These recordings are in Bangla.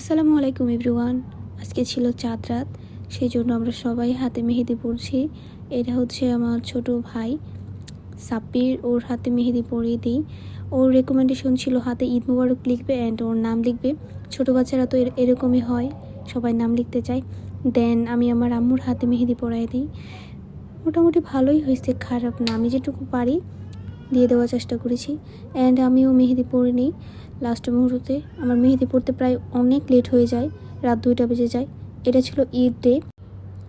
আসসালামু আলাইকুম এভরিওয়ান। আজকে ছিল চাঁদ রাত, সেই জন্য আমরা সবাই হাতে মেহেদি পরছি। এটা হচ্ছে আমার ছোট ভাই সাব্বির, ওর হাতে মেহেদি পরিয়ে দিই। ওর রেকমেন্ডেশন ছিল হাতে ঈদ মুবারক লিখবে অ্যান্ড ওর নাম লিখবে। ছোটো বাচ্চারা তো এরকমই হয়, সবাই নাম লিখতে চায়। দেন আমি আমার আম্মুর হাতে মেহেদি পরাই দিই। মোটামুটি ভালোই হয়েছে, খারাপ না। আমি যেটুকু পারি দিয়ে দেওয়ার চেষ্টা করেছি অ্যান্ড আমিও মেহেদি পরে নিই লাস্ট মুহূর্তে। আমার মেহেদি পড়তে প্রায় অনেক লেট হয়ে যায়, রাত 2টা বেজে যায়। এটা ছিল ঈদ ডে,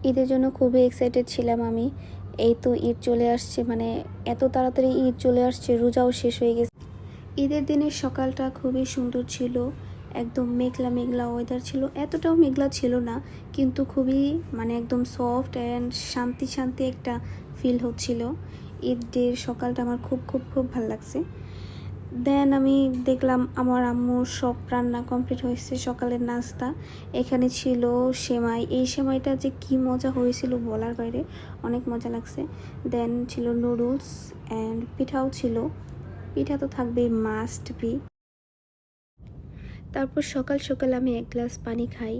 ঈদের জন্য খুবই এক্সাইটেড ছিলাম আমি। এই তো ঈদ চলে আসছে, মানে এত তাড়াতাড়ি ঈদ চলে আসছে, রোজাও শেষ হয়ে গেছে। ঈদের দিনের সকালটা খুবই সুন্দর ছিল, একদম মেঘলা মেঘলা ওয়েদার ছিল। এতটাও মেঘলা ছিল না, কিন্তু খুবই মানে একদম সফট অ্যান্ড শান্তি শান্তি একটা ফিল হচ্ছিল। ঈদ ডের সকালটা আমার খুব খুব খুব ভালো লাগছে। দেন আমি দেখলাম আমার আম্মুর সব রান্না কমপ্লিট হয়েছে। সকালের নাস্তা এখানে ছিল সেমাই। এই সেমাইটা যে কি মজা হয়েছিল বলার বাইরে, অনেক মজা লাগছে। দেন ছিল নুডলস অ্যান্ড পিঠাও ছিল। পিঠা তো থাকবেই, মাস্ট বি। তারপর সকাল সকাল আমি এক গ্লাস পানি খাই।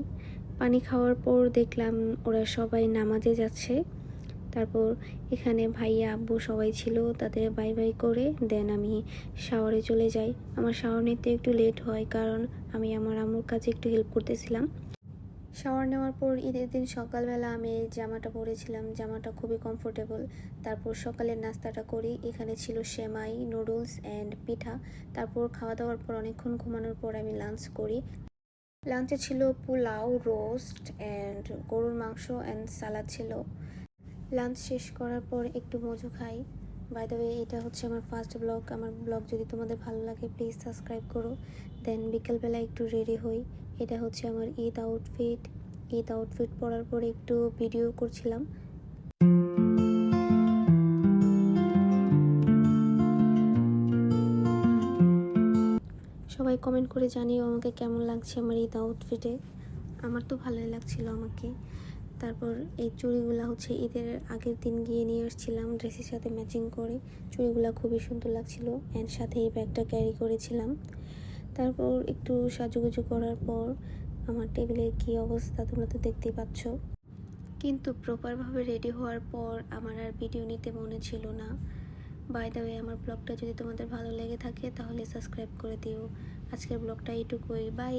পানি খাওয়ার পর দেখলাম ওরা সবাই নামাজে যাচ্ছে। তারপর এখানে ভাইয়া আব্বু সবাই ছিল, তাদের বাই বাই করে দেন আমি শাওয়ারে চলে যাই। আমার শাওয়ার নিতে একটু লেট হয়, কারণ আমি আমার আম্মুর কাছে একটু হেল্প করতেছিলাম। শাওয়ার নেওয়ার পর ঈদের দিন সকালবেলা আমি এই জামাটা পরেছিলাম, জামাটা খুবই কমফোর্টেবল। তারপর সকালের নাস্তাটা করি। এখানে ছিল সেমাই, নুডলস অ্যান্ড পিঠা। তারপর খাওয়া দাওয়ার পর অনেকক্ষণ ঘুমানোর পর আমি লাঞ্চ করি। লাঞ্চে ছিল পোলাও, রোস্ট অ্যান্ড গরুর মাংস অ্যান্ড সালাদ ছিল। লাঞ্চ শেষ করার পর একটু মজু খাই। বাই দ্য ওয়ে, এটা হচ্ছে আমার ফার্স্ট ব্লগ। আমার ব্লগ যদি তোমাদের ভালো লাগে প্লিজ সাবস্ক্রাইব করো। দেন বিকেলবেলা একটু রেডি হই। এটা হচ্ছে আমার ঈদ আউটফিট। ঈদ আউটফিট পরার পরে একটু ভিডিও করছিলাম। সবাই কমেন্ট করে জানিও আমাকে কেমন লাগছে আমার ঈদ আউটফিটে। আমার তো ভালোই লাগছিল আমাকে। তারপর এই চুড়িগুলো হচ্ছে ঈদের আগের দিন গিয়ে নিয়ে আসছিলাম ড্রেসের সাথে ম্যাচিং করে। চুড়িগুলো খুবই সুন্দর লাগছিল অ্যান্ড সাথে এই ব্যাগটা ক্যারি করেছিলাম। তারপর একটু সাজুগুজু করার পর আমার টেবিলের কী অবস্থা তোমরা তো দেখতেই পাচ্ছ। কিন্তু প্রপারভাবে রেডি হওয়ার পর আমার আর ভিডিও নিতে মনে ছিল না। বাই দ্য ওয়ে, আমার ব্লগটা যদি তোমাদের ভালো লেগে থাকে তাহলে সাবস্ক্রাইব করে দিও। আজকের ব্লগটা এইটুকুই, বাই।